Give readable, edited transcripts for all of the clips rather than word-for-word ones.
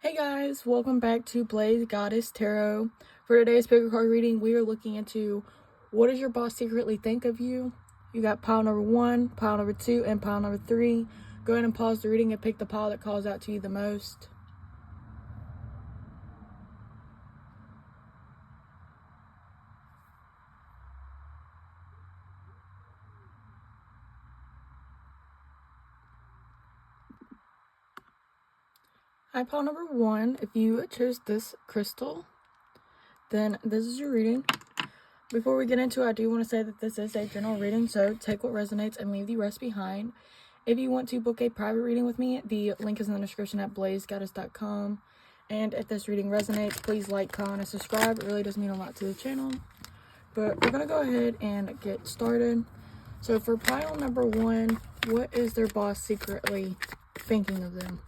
Hey guys, welcome back to BlazedGoddessTarot. For today's picker card reading, we are looking into what does your boss secretly think of you. You got pile number 1, pile number 2, and pile number 3. Go ahead and pause the reading and pick the pile that calls out to you the most. Hi, pile number 1. If you chose this crystal, then this is your reading. Before we get into it, I do want to say that this is a general reading, so take what resonates and leave the rest behind. If you want to book a private reading with me, the link is in the description at BlazedGoddess.com. And if this reading resonates, please like, comment, and subscribe. It really does mean a lot to the channel. But we're going to go ahead and get started. So for pile number 1, what is their boss secretly thinking of them?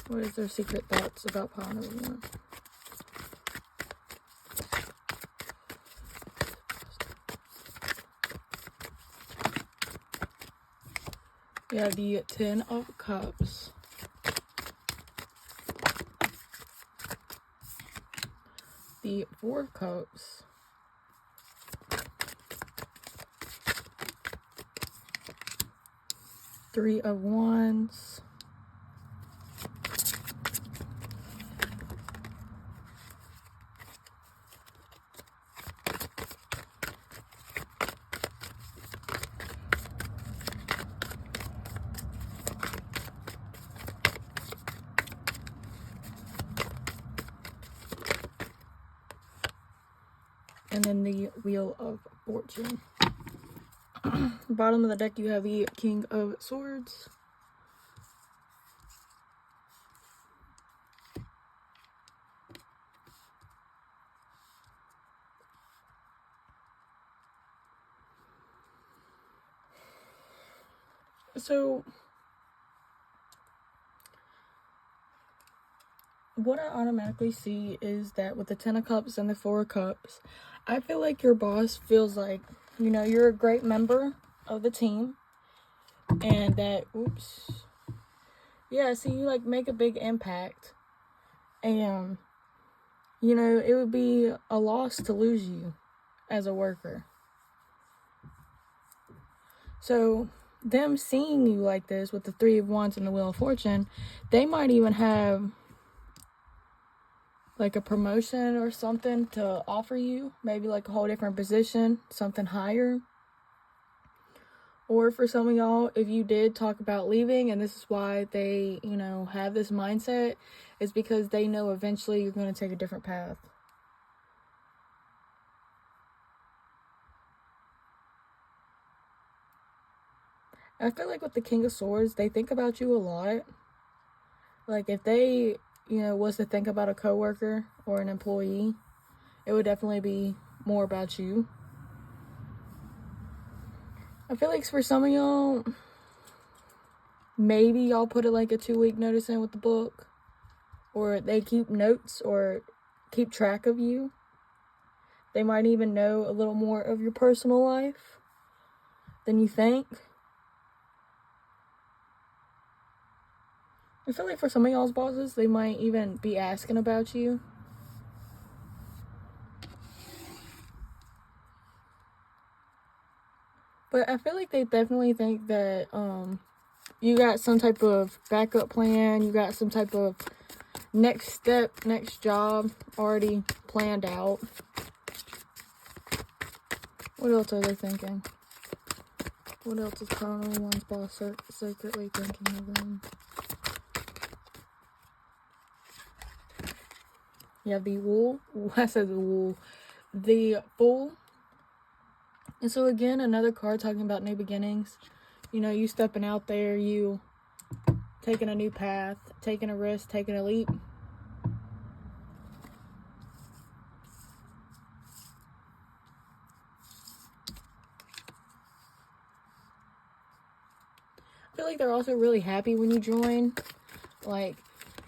What is their secret thoughts about pile number 1? We have the 10 of Cups. The 4 of Cups. Three of Wands. And then the Wheel of Fortune. Bottom of the deck, you have the King of Swords. So, what I automatically see is that with the 10 of Cups and the 4 of Cups, I feel like your boss feels like, you know, you're a great member of the team. And that, yeah, so you, like, make a big impact. And, you know, it would be a loss to lose you as a worker. So, them seeing you like this with the 3 of Wands and the Wheel of Fortune, they might even have like a promotion or something to offer you, maybe like a whole different position, something higher. Or for some of y'all, if you did talk about leaving and this is why they, you know, have this mindset, is because they know eventually you're going to take a different path. I feel like with the King of Swords, they think about you a lot. Like if they, you know, was to think about a coworker or an employee, it would definitely be more about you. I feel like for some of y'all, maybe y'all put it like a 2-week notice in with the book, or they keep notes or keep track of you. They might even know a little more of your personal life than you think. I feel like for some of y'all's bosses, they might even be asking about you. But I feel like they definitely think that you got some type of backup plan, you got some type of next step, next job already planned out. What else are they thinking? What else is probably one's boss secretly thinking of them? You have the Wool. I said the Wool. The Fool. And so again, another card talking about new beginnings. You know, you stepping out there, you taking a new path, taking a risk, taking a leap. I feel like they're also really happy when you join. Like,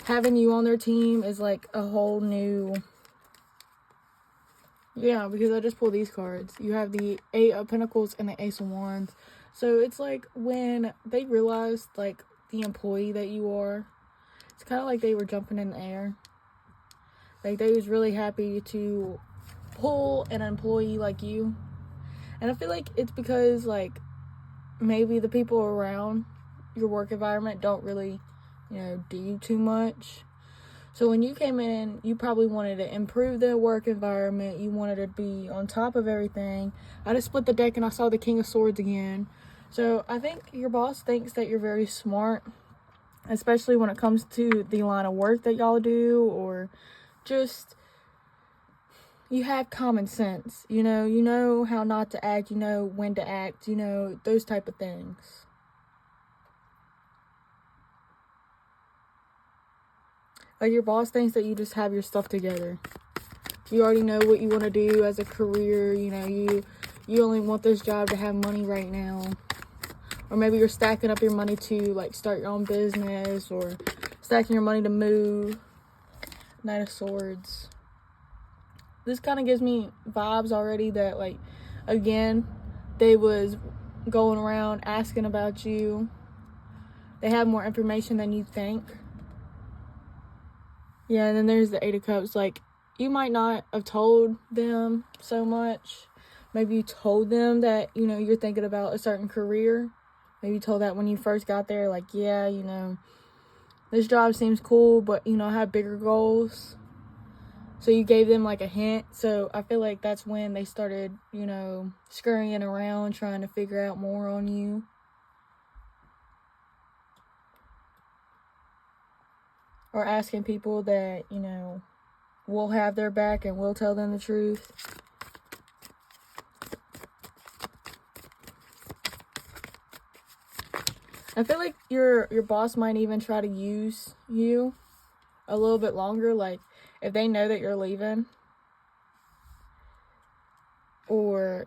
having you on their team is like a whole new... Yeah, because I just pulled these cards. You have the 8 of Pentacles and the Ace of Wands. So it's like when they realize, like, the employee that you are, It's kind of like they were jumping in the air. Like, they was really happy to pull an employee like you. And I feel like it's because, like, maybe the people around your work environment don't really, do too much. So when you came in, you probably wanted to improve the work environment. You wanted to be on top of everything. I just split the deck and I saw the King of Swords again. So I think your boss thinks that you're very smart, especially when it comes to the line of work that y'all do, or just you have common sense. You know how not to act, you know when to act, those type of things. Like, your boss thinks that you just have your stuff together. You already know what you want to do as a career. You only want this job to have money right now. Or maybe you're stacking up your money to, like, start your own business, or stacking your money to move. Knight of Swords. This kind of gives me vibes already that, like, again, they was going around asking about you. They have more information than you think. Yeah, and then there's the Eight of Cups. Like, you might not have told them so much. Maybe you told them that, you're thinking about a certain career. Maybe you told that when you first got there, like, yeah, this job seems cool, but, I have bigger goals. So you gave them, like, a hint. So I feel like that's when they started, scurrying around, trying to figure out more on you. Or asking people that, will have their back and will tell them the truth. I feel like your boss might even try to use you a little bit longer. Like, if they know that you're leaving, or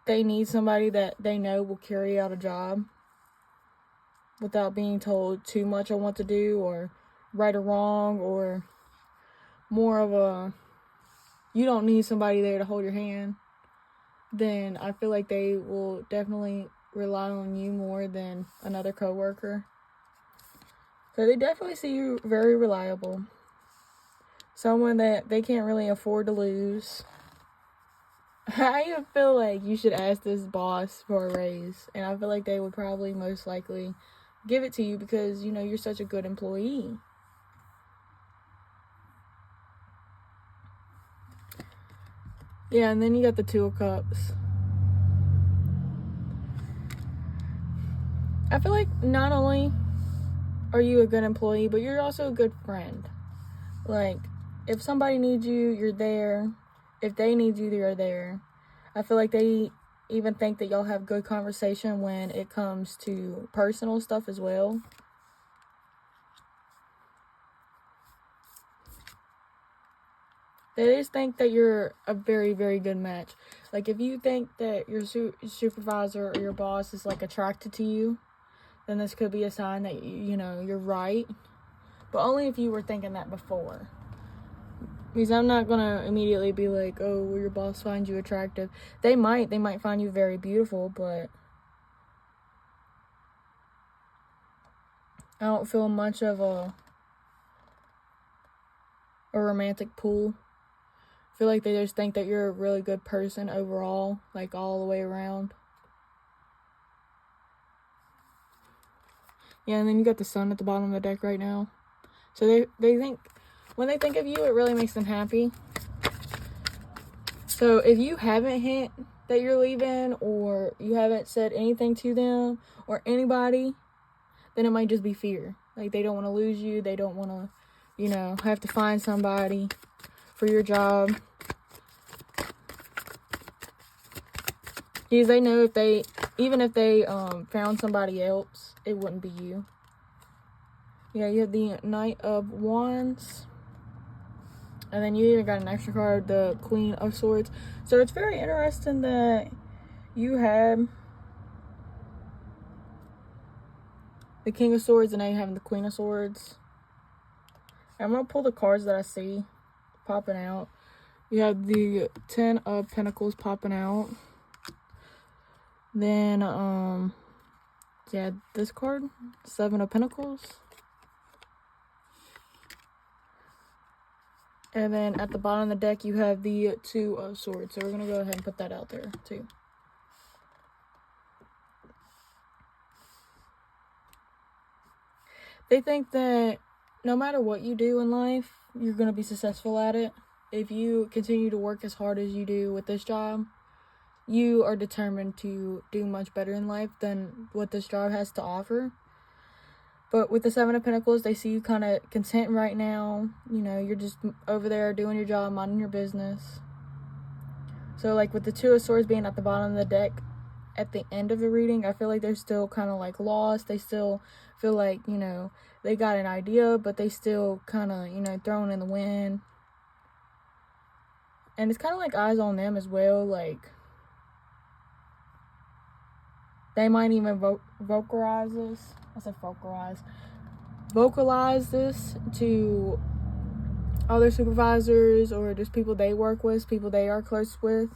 they need somebody that they know will carry out a job without being told too much on what to do, or right or wrong, or more of a, you don't need somebody there to hold your hand, then I feel like they will definitely rely on you more than another coworker. So they definitely see you very reliable. Someone that they can't really afford to lose. I even feel like you should ask this boss for a raise. And I feel like they would probably most likely give it to you because, you're such a good employee. Yeah, and then you got the Two of Cups. I feel like not only are you a good employee, but you're also a good friend. Like, if somebody needs you, you're there. If they need you, you're there. I feel like they even think that y'all have good conversation when it comes to personal stuff as well. They just think that you're a very, very good match. Like, if you think that your supervisor or your boss is, like, attracted to you, then this could be a sign that, you're right. But only if you were thinking that before. Because I'm not going to immediately be like, oh, well, your boss finds you attractive. They might find you very beautiful, but I don't feel much of a romantic pull. I feel like they just think that you're a really good person overall, like all the way around. Yeah, and then you got the Sun at the bottom of the deck right now. So they think, when they think of you, it really makes them happy. So if you haven't hint that you're leaving, or you haven't said anything to them or anybody, then it might just be fear. Like, they don't want to lose you. They don't want to, have to find somebody for your job. Because they know even if they found somebody else, it wouldn't be you. Yeah, you have the Knight of Wands. And then you even got an extra card, the Queen of Swords. So it's very interesting that you had the King of Swords and now you have the Queen of Swords. I'm going to pull the cards that I see popping out. You have the 10 of Pentacles popping out. Then, yeah, this card, 7 of Pentacles. And then at the bottom of the deck, you have the Two of Swords. So we're going to go ahead and put that out there too. They think that no matter what you do in life, you're going to be successful at it. If you continue to work as hard as you do with this job, you are determined to do much better in life than what this job has to offer. But with the Seven of Pentacles, they see you kind of content right now. You know, you're just over there doing your job, minding your business. So, like, with the Two of Swords being at the bottom of the deck at the end of the reading, I feel like they're still kind of, like, lost. They still feel like, you know, they got an idea, but they still kind of, you know, thrown in the wind. And it's kind of like eyes on them as well. Like, they might even vocalize this. I said vocalize this to other supervisors or just people they work with, people they are close with.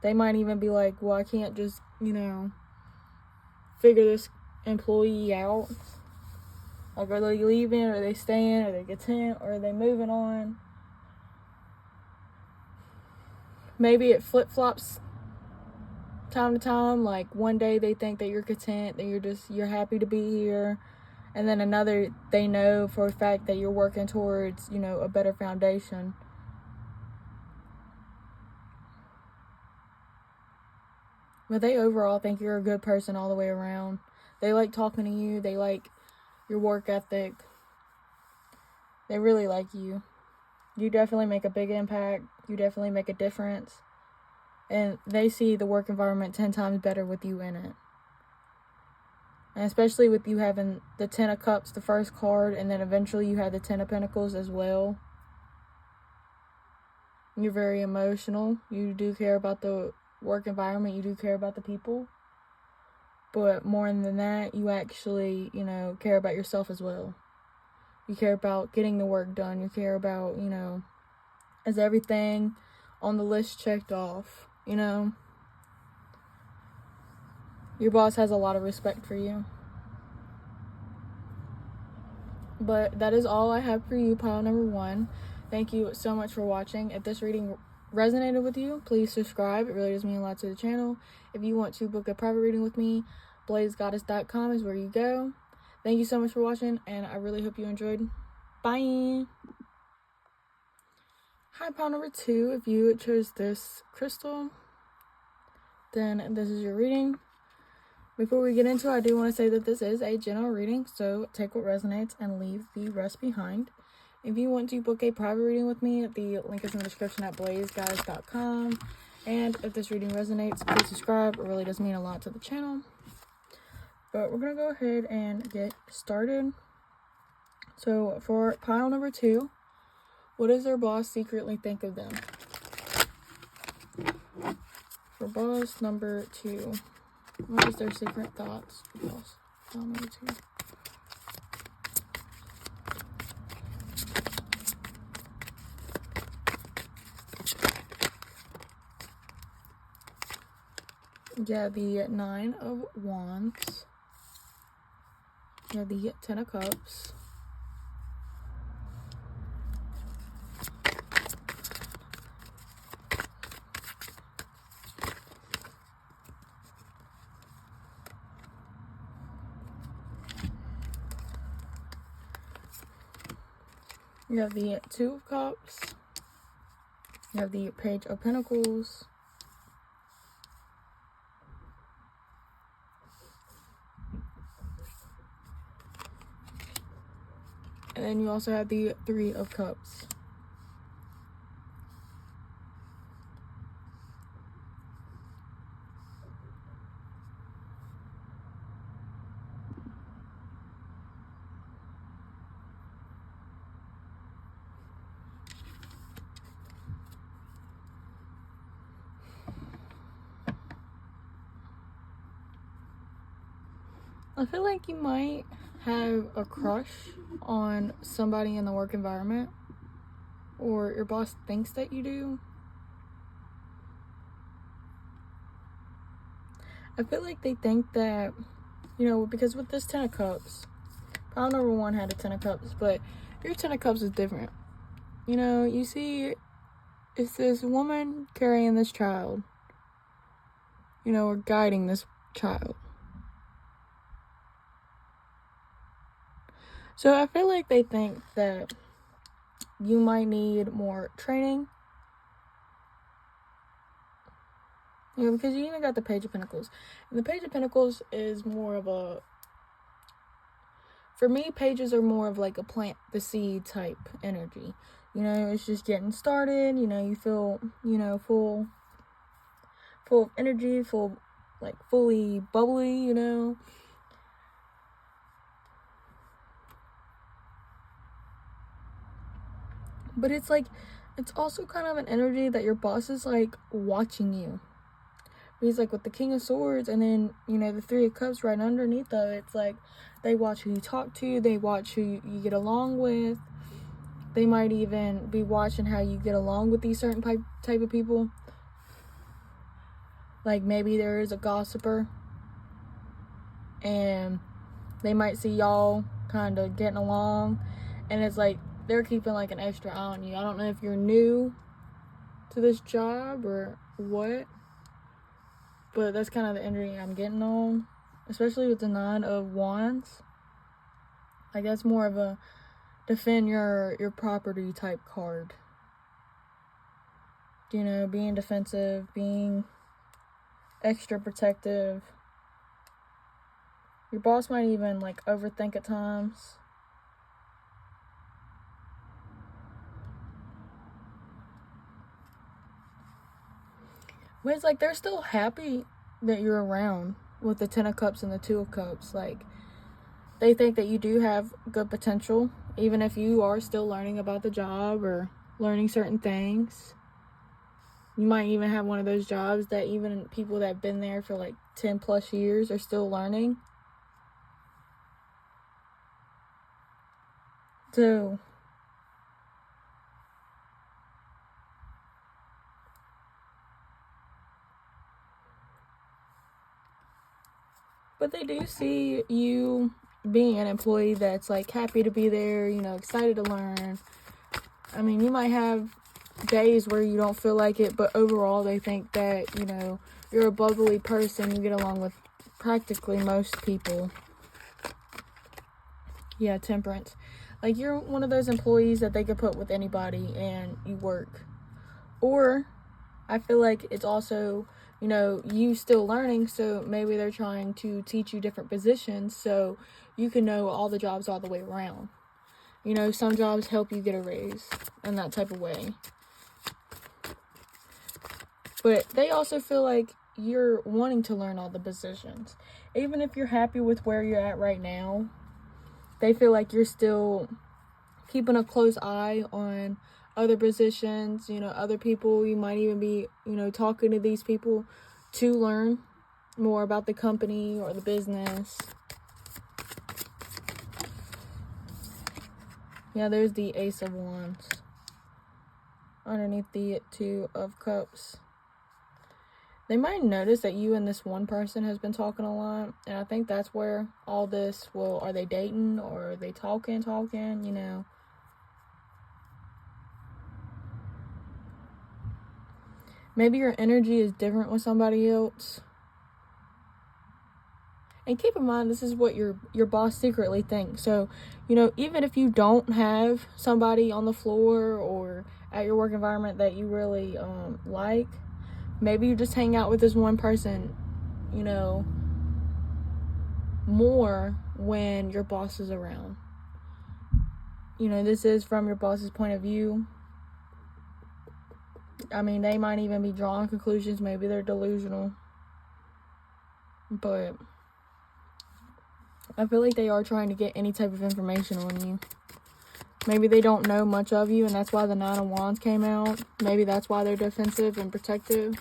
They might even be like, well, I can't just, you know, figure this employee out. Like, are they leaving? Are they staying? Are they content? Or are they moving on? Maybe it flip-flops time to time. Like, one day they think that you're content, that you're happy to be here. And then another, they know for a fact that you're working towards, you know, a better foundation. But they overall think you're a good person all the way around. They like talking to you. They like your work ethic. They really like you. You definitely make a big impact. You definitely make a difference. And they see the work environment 10 times better with you in it. And especially with you having the Ten of Cups, the first card, and then eventually you have the Ten of Pentacles as well. You're very emotional. You do care about the work environment. You do care about the people. But more than that, you actually, you know, care about yourself as well. You care about getting the work done. You care about, you know, is everything on the list checked off, you know? Your boss has a lot of respect for you. But that is all I have for you, pile number 1. Thank you so much for watching. If this reading resonated with you, please subscribe. It really does mean a lot to the channel. If you want to book a private reading with me, BlazedGoddessTarot is where you go. Thank you so much for watching, and I really hope you enjoyed. Bye! Hi, pile number 2. If you chose this crystal, then this is your reading. Before we get into it, I do want to say that this is a general reading, so take what resonates and leave the rest behind. If you want to book a private reading with me, the link is in the description at BlazedGoddessTarot. And if this reading resonates, please subscribe. It really does mean a lot to the channel. But we're going to go ahead and get started. So for pile number 2, what does their boss secretly think of them? For boss number 2, what is their secret thoughts? Boss number 2. Yeah, the 9 of Wands. Yeah, the 10 of Cups. You have the 2 of Cups. You have the Page of Pentacles. And then you also have the 3 of Cups. I feel like you might have a crush on somebody in the work environment, or your boss thinks that you do. I feel like they think that, you know, because with this 10 of Cups, Pile number 1 had a 10 of cups, but your 10 of cups is different. You know, you see, it's this woman carrying this child, you know, or guiding this child. So I feel like they think that you might need more training. You know, because you even got the Page of Pentacles. And the Page of Pentacles is more of a, for me, pages are more of like a plant the seed type energy. You know, it's just getting started. You know, you feel, you know, full of energy, fully bubbly, you know. But it's like, it's also kind of an energy that your boss is like watching you. He's like with the King of Swords, and then, you know, the 3 of Cups right underneath though. It's like they watch who you talk to, they watch who you get along with. They might even be watching how you get along with these certain type of people. Like maybe there is a gossiper, and they might see y'all kind of getting along, and it's like they're keeping like an extra eye on you. I don't know if you're new to this job or what, but that's kind of the energy I'm getting on, especially with the 9 of Wands. Like that's more of a defend your property type card. You know, being defensive, being extra protective. Your boss might even like overthink at times. But it's like they're still happy that you're around with the 10 of Cups and the 2 of Cups. Like, they think that you do have good potential, even if you are still learning about the job or learning certain things. You might even have one of those jobs that even people that have been there for like 10 plus years are still learning. So, but they do see you being an employee that's like happy to be there, you know, excited to learn. I mean, you might have days where you don't feel like it, but overall they think that, you know, you're a bubbly person. You get along with practically most people. Yeah, Temperance. Like, you're one of those employees that they could put with anybody and you work. Or I feel like it's also, you know, you still learning, so maybe they're trying to teach you different positions so you can know all the jobs all the way around. You know, some jobs help you get a raise in that type of way. But they also feel like you're wanting to learn all the positions. Even if you're happy with where you're at right now, they feel like you're still keeping a close eye on other positions, you know, other people. You might even be, you know, talking to these people to learn more about the company or the business. Yeah, there's the Ace of Wands underneath the 2 of Cups. They might notice that you and this one person has been talking a lot, and I think that's where all this will, are they dating or are they talking, you know. Maybe your energy is different with somebody else. And keep in mind, this is what your boss secretly thinks. So, you know, even if you don't have somebody on the floor or at your work environment that you really like, maybe you just hang out with this one person, you know, more when your boss is around. You know, this is from your boss's point of view. I mean, they might even be drawing conclusions. Maybe they're delusional. But I feel like they are trying to get any type of information on you. Maybe they don't know much of you, and that's why the 9 of Wands came out. Maybe that's why they're defensive and protective.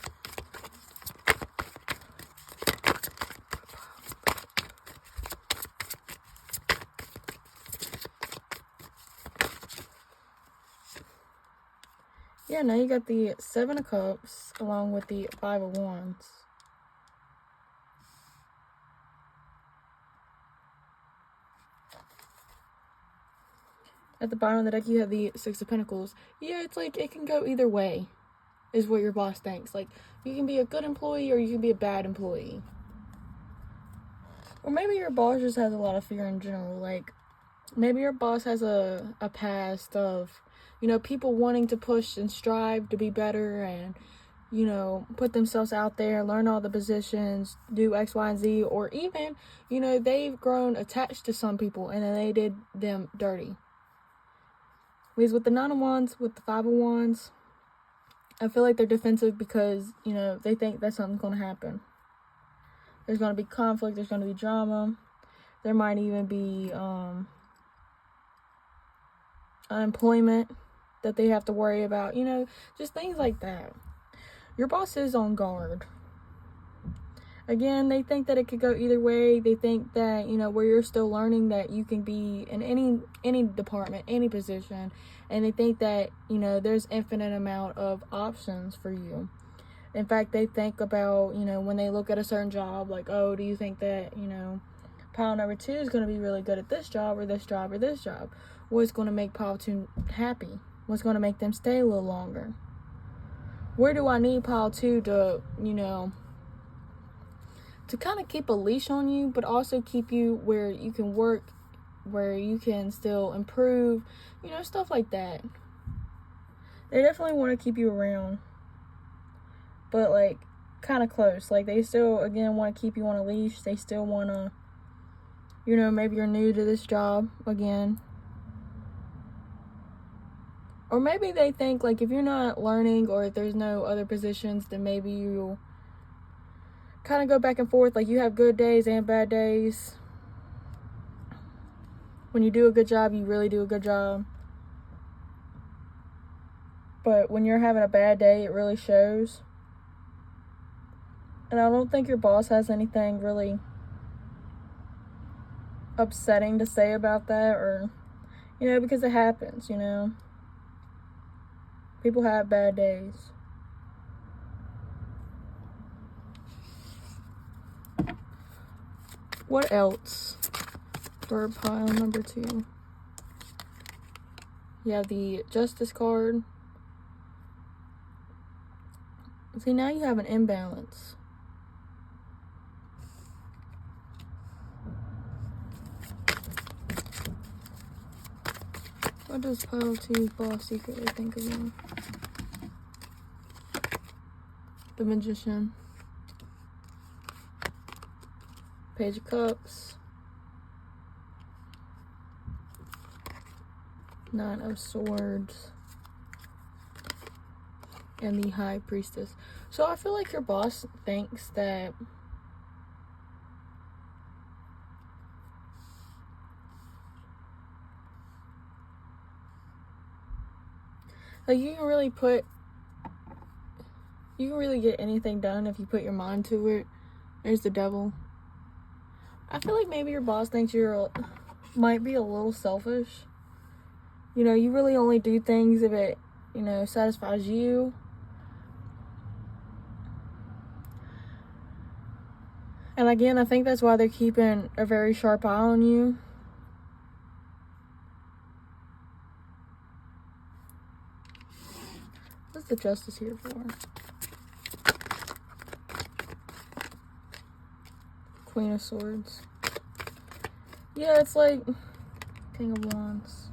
Yeah, now you got the 7 of Cups along with the 5 of Wands. At the bottom of the deck, you have the Six of Pentacles. Yeah, it's like, it can go either way, is what your boss thinks. Like, you can be a good employee or you can be a bad employee. Or maybe your boss just has a lot of fear in general. Like, maybe your boss has a past of, you know, people wanting to push and strive to be better and, you know, put themselves out there, learn all the positions, do X, Y, and Z. Or even, you know, they've grown attached to some people and then they did them dirty. Because with the Nine of Wands, with the Five of Wands, I feel like they're defensive because, you know, they think that something's going to happen. There's going to be conflict. There's going to be drama. There might even be unemployment that they have to worry about. You know, just things like that. Your boss is on guard. Again, they think that it could go either way. They think that, you know, where you're still learning, that you can be in any department, any position. And they think that, you know, there's infinite amount of options for you. In fact, they think about, you know, when they look at a certain job, like, oh, do you think that, you know, pile number 2 is going to be really good at this job or this job or this job? What's going to make pile 2 happy? What's going to make them stay a little longer? Where do I need pile 2 to, you know, to kind of keep a leash on you, but also keep you where you can work, where you can still improve, you know, stuff like that. They definitely want to keep you around, but like kind of close. Like they still, again, want to keep you on a leash. They still want to, you know, maybe you're new to this job again. Or maybe they think like if you're not learning or if there's no other positions, then maybe you'll kind of go back and forth. Like you have good days and bad days. When you do a good job, you really do a good job. But when you're having a bad day, it really shows. And I don't think your boss has anything really upsetting to say about that, or, you know, because it happens, you know. People have bad days. What else for pile number 2? You have the Justice card. See, now you have an imbalance. What does pile 2's boss secretly think of you? The Magician. Page of Cups. Nine of Swords. And the High Priestess. So I feel like your boss thinks that like you can really get anything done if you put your mind to it. There's the Devil. I feel like maybe your boss thinks might be a little selfish. You know, you really only do things if it, you know, satisfies you. And again, I think that's why they're keeping a very sharp eye on you. What's the Justice here for? Queen of Swords. Yeah, it's like King of Wands.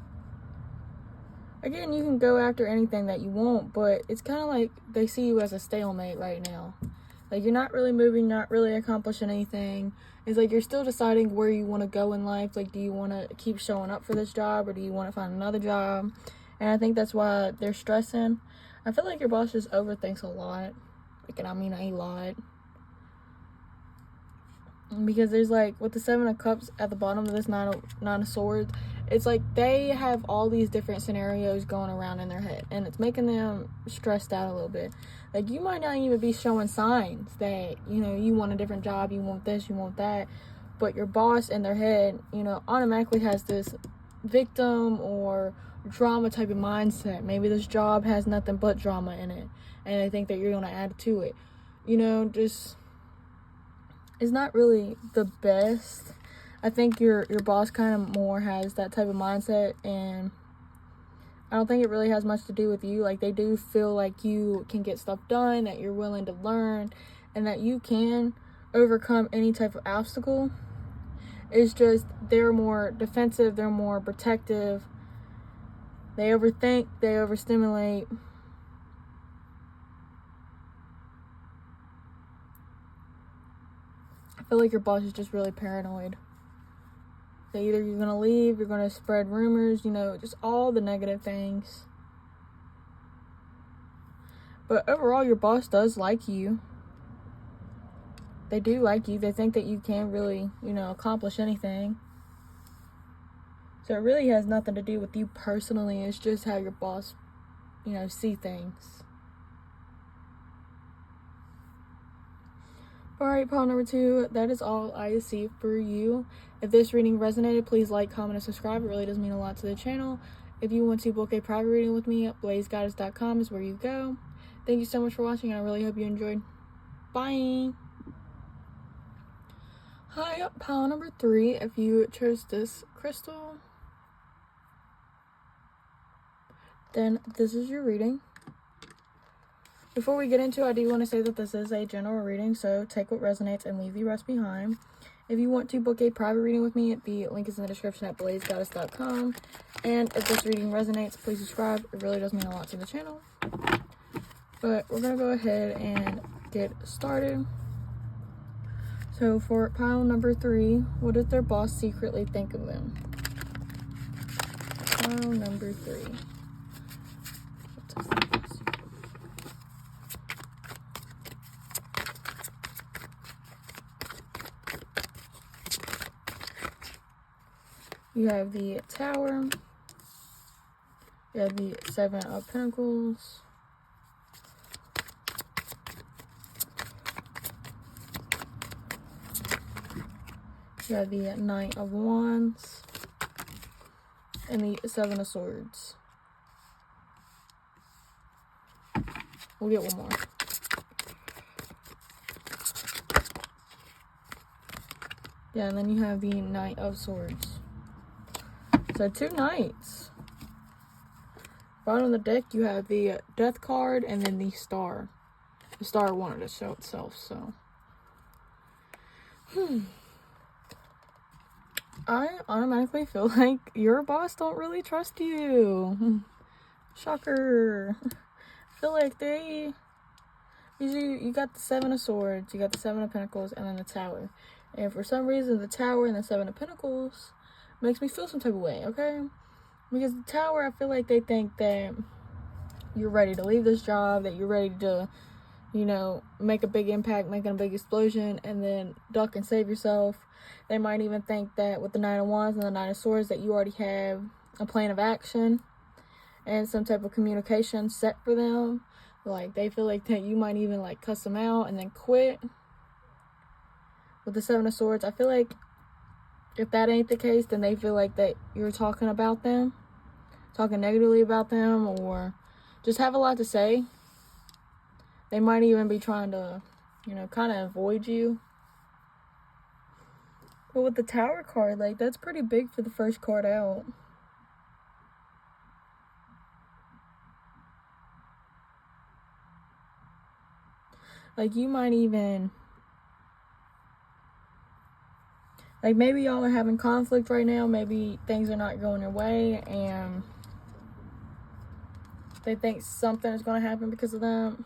Again, you can go after anything that you want, but it's kind of like they see you as a stalemate right now. Like, you're not really moving, not really accomplishing anything. It's like you're still deciding where you want to go in life. Like, do you want to keep showing up for this job, or do you want to find another job? And I think that's why they're stressing. I feel like your boss just overthinks a lot. Like, and I mean a lot. Because there's like, with the Seven of Cups at the bottom of this Nine of Swords, it's like they have all these different scenarios going around in their head, and it's making them stressed out a little bit. Like, you might not even be showing signs that, you know, you want a different job, you want this, you want that, but your boss in their head, you know, automatically has this victim or drama type of mindset. Maybe this job has nothing but drama in it, and they think that you're going to add to it. You know, just, it's not really the best. I think your boss kind of more has that type of mindset, and I don't think it really has much to do with you. Like, they do feel like you can get stuff done, that you're willing to learn, and that you can overcome any type of obstacle. It's just they're more defensive, they're more protective, they overthink, they overstimulate. I feel like your boss is just really paranoid. That either you're going to leave, you're going to spread rumors, you know, just all the negative things. But overall, your boss does like you. They do like you. They think that you can really, you know, accomplish anything. So it really has nothing to do with you personally. It's just how your boss, you know, see things. Alright, pile number 2, that is all I see for you. If this reading resonated, please like, comment, and subscribe. It really does mean a lot to the channel. If you want to book a private reading with me, BlazedGoddessTarot is where you go. Thank you so much for watching, and I really hope you enjoyed. Bye! Hi, pile number 3, if you chose this crystal, then this is your reading. Before we get into it, I do want to say that this is a general reading, so take what resonates and leave the rest behind. If you want to book a private reading with me, the link is in the description at BlazedGoddessTarot. And if this reading resonates, please subscribe. It really does mean a lot to the channel. But we're going to go ahead and get started. So for pile number 3, what does their boss secretly think of them? Pile number 3. You have the Tower. You have the 7 of Pentacles. You have the Knight of Wands. And the 7 of Swords. We'll get one more. Yeah, and then you have the Knight of Swords. So 2 knights. Bottom of the deck, you have the Death card and then the Star. The Star wanted to show itself, so. I automatically feel like your boss don't really trust you. Shocker. I feel like they... You got the 7 of Swords, you got the 7 of Pentacles, and then the Tower. And for some reason, the Tower and the 7 of Pentacles makes me feel some type of way, okay? Because the Tower, I feel like they think that you're ready to leave this job, that you're ready to, you know, make a big impact, making a big explosion, and then duck and save yourself. They might even think that with the 9 of Wands and the 9 of Swords that you already have a plan of action and some type of communication set for them. Like, they feel like that you might even, like, cuss them out and then quit. With the 7 of Swords, I feel like if that ain't the case, then they feel like that you're talking about them, talking negatively about them, or just have a lot to say. They might even be trying to, you know, kind of avoid you. But with the Tower card, like, that's pretty big for the first card out. Like, you might even... Like, maybe y'all are having conflict right now. Maybe things are not going your way, and they think something is going to happen because of that.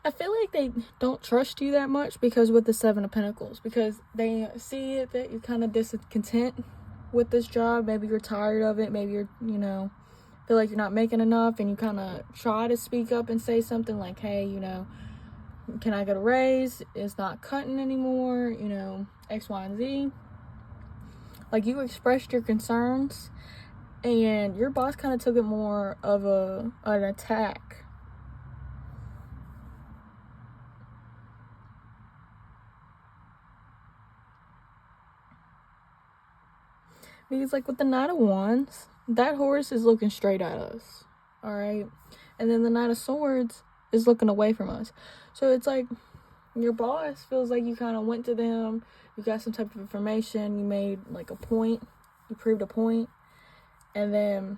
I feel like they don't trust you that much because with the 7 of Pentacles. Because they see that you're kind of discontent with this job. Maybe you're tired of it. Maybe you're, you know, feel like you're not making enough, and you kind of try to speak up and say something like, hey, you know, can I get a raise? It's not cutting anymore, you know, X, Y, and Z. Like, you expressed your concerns, and your boss kind of took it more of an attack. Because, like, with the Knight of Wands, that horse is looking straight at us, all right? And then the Knight of Swords is looking away from us. So it's like your boss feels like you kind of went to them, you got some type of information, you made like a point, you proved a point, and then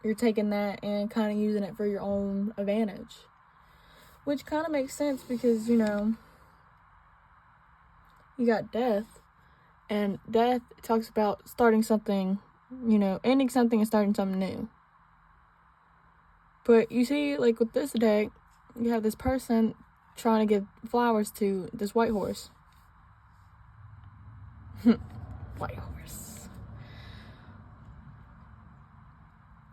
you're taking that and kind of using it for your own advantage. Which kind of makes sense because, you know, you got death, and death talks about starting something, you know, ending something and starting something new. But you see, like with this deck, you have this person trying to give flowers to this white horse. White horse.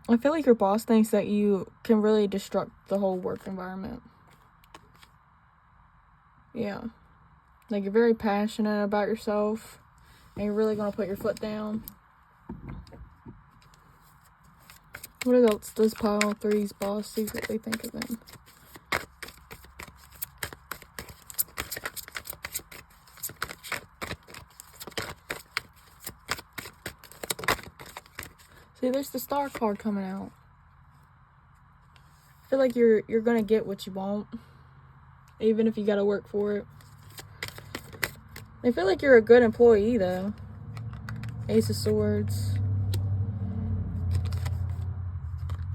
I feel like your boss thinks that you can really destruct the whole work environment. Yeah. Like, you're very passionate about yourself, and you're really going to put your foot down. What else does pile 3's boss secretly think of them? See, there's the star card coming out. I feel like you're going to get what you want, even if you got to work for it. I feel like you're a good employee, though. Ace of Swords.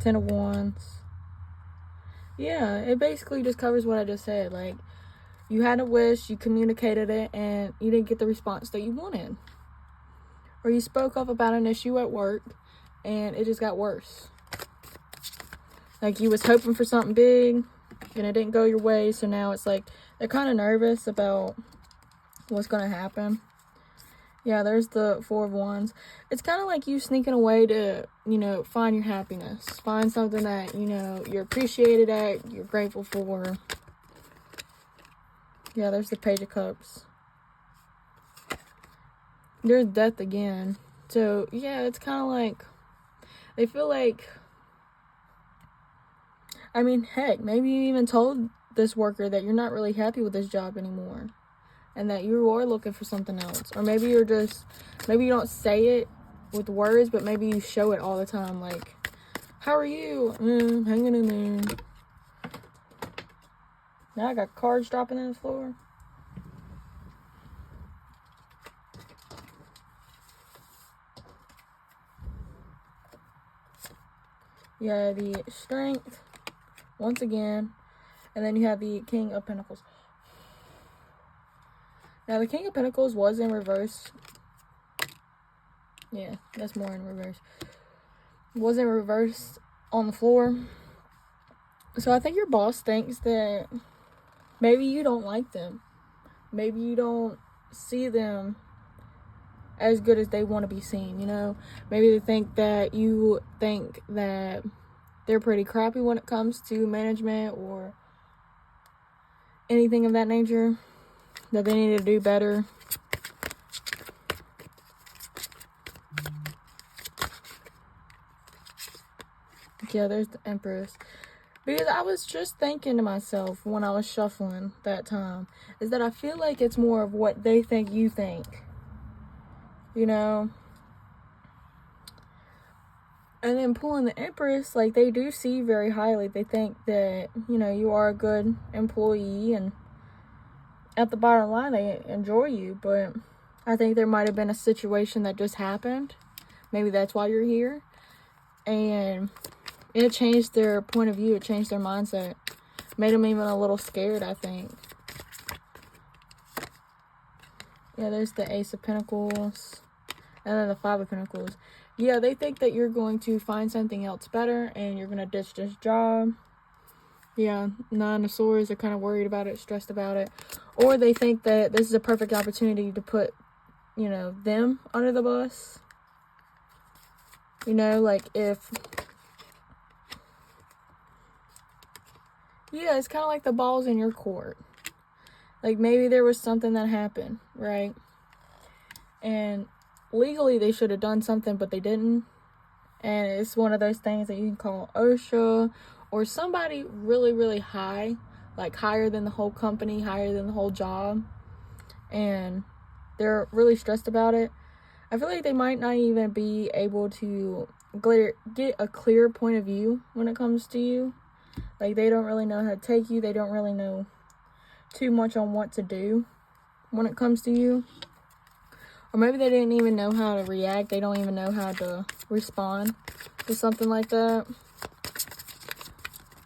10 of Wands. Yeah, it basically just covers what I just said. Like, you had a wish, you communicated it, and you didn't get the response that you wanted. Or you spoke up about an issue at work, and it just got worse. Like, you was hoping for something big, and it didn't go your way, so now it's like, they're kind of nervous about what's going to happen. Yeah, there's the 4 of Wands. It's kind of like you sneaking away to, you know, find your happiness. Find something that, you know, you're appreciated at, you're grateful for. Yeah, there's the Page of Cups. There's death again. So, yeah, it's kind of like, they feel like, I mean, heck, maybe you even told this worker that you're not really happy with this job anymore. And that you are looking for something else. Or maybe you're just, maybe you don't say it with words, but maybe you show it all the time. Like, how are you? Hanging in there. Now I got cards dropping on the floor. You have the Strength, once again. And then you have the King of Pentacles. Now, the King of Pentacles was in reverse. Yeah, that's more in reverse. Was in reverse on the floor. So, I think your boss thinks that maybe you don't like them. Maybe you don't see them as good as they want to be seen, you know? Maybe they think that you think that they're pretty crappy when it comes to management or anything of that nature. That they need to do better. Yeah, there's the Empress. Because I was just thinking to myself when I was shuffling that time, is that I feel like it's more of what they think you think. You know? And then pulling the Empress, like, they do see you very highly. They think that, you know, you are a good employee, and at the bottom line, they enjoy you, but I think there might have been a situation that just happened. Maybe that's why you're here. And it changed their point of view. It changed their mindset. Made them even a little scared, I think. Yeah, there's the Ace of Pentacles. And then the 5 of Pentacles. Yeah, they think that you're going to find something else better, and you're going to ditch this job. Yeah, 9 of Swords. They're kind of worried about it, stressed about it. Or they think that this is a perfect opportunity to put, you know, them under the bus. You know, like if... Yeah, it's kind of like the ball's in your court. Like maybe there was something that happened, right? And legally they should have done something, but they didn't. And it's one of those things that you can call OSHA or somebody really, really high. Like higher than the whole company, higher than the whole job, and they're really stressed about it. I feel like they might not even be able to get a clear point of view when it comes to you. Like, they don't really know how to take you. They don't really know too much on what to do when it comes to you. Or maybe they didn't even know how to react. They don't even know how to respond to something like that.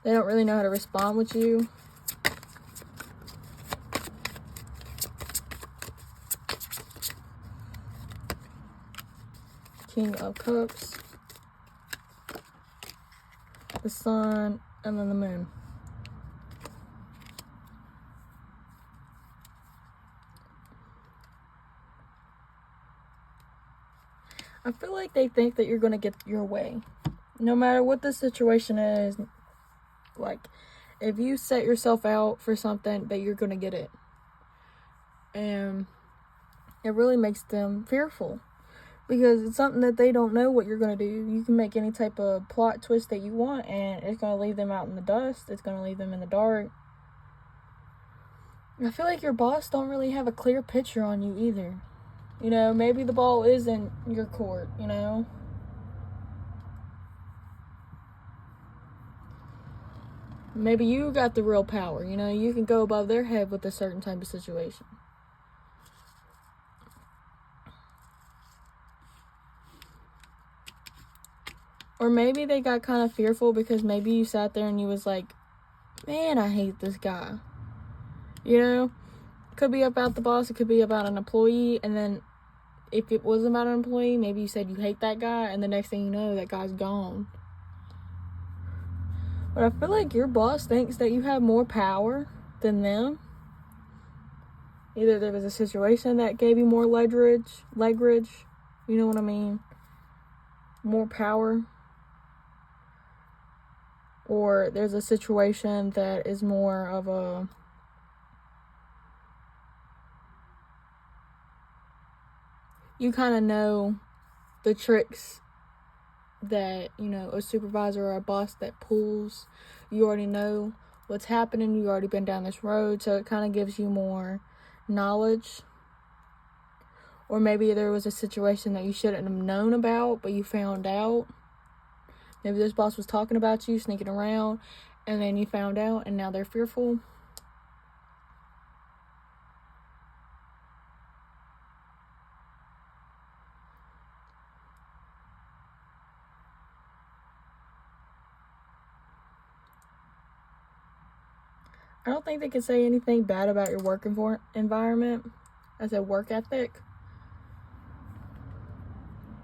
They don't really know how to respond with you. King of Cups, the Sun, and then the Moon. I feel like they think that you're going to get your way. No matter what the situation is, like, if you set yourself out for something, that you're going to get it. And it really makes them fearful. Because it's something that they don't know what you're going to do. You can make any type of plot twist that you want, and it's going to leave them out in the dust. It's going to leave them in the dark. I feel like your boss don't really have a clear picture on you either. You know, maybe the ball is in your court, you know. Maybe you got the real power, you know. You can go above their head with a certain type of situation. Or maybe they got kind of fearful because maybe you sat there and you was like, man, I hate this guy. You know? Could be about the boss. It could be about an employee. And then if it was about an employee, maybe you said you hate that guy. And the next thing you know, that guy's gone. But I feel like your boss thinks that you have more power than them. Either there was a situation that gave you more leverage. You know what I mean? More power. Or there's a situation that is more of a... You kind of know the tricks that, you know, a supervisor or a boss that pulls. You already know what's happening. You've already been down this road. So it kind of gives you more knowledge. Or maybe there was a situation that you shouldn't have known about, but you found out. Maybe this boss was talking about you, sneaking around, and then you found out, and now they're fearful. I don't think they can say anything bad about your work environment as a work ethic.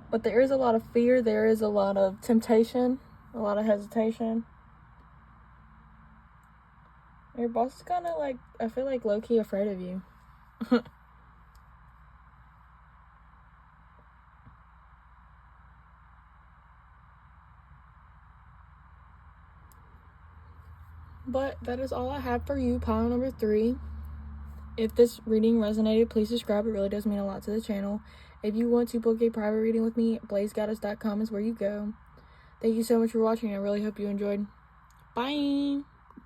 But there is a lot of fear. There is a lot of temptation. A lot of hesitation. Your boss is kind of like, I feel like low-key afraid of you. But that is all I have for you, pile number 3. If this reading resonated, please subscribe. It really does mean a lot to the channel. If you want to book a private reading with me, BlazedGoddess.com is where you go. Thank you so much for watching. I really hope you enjoyed. Bye!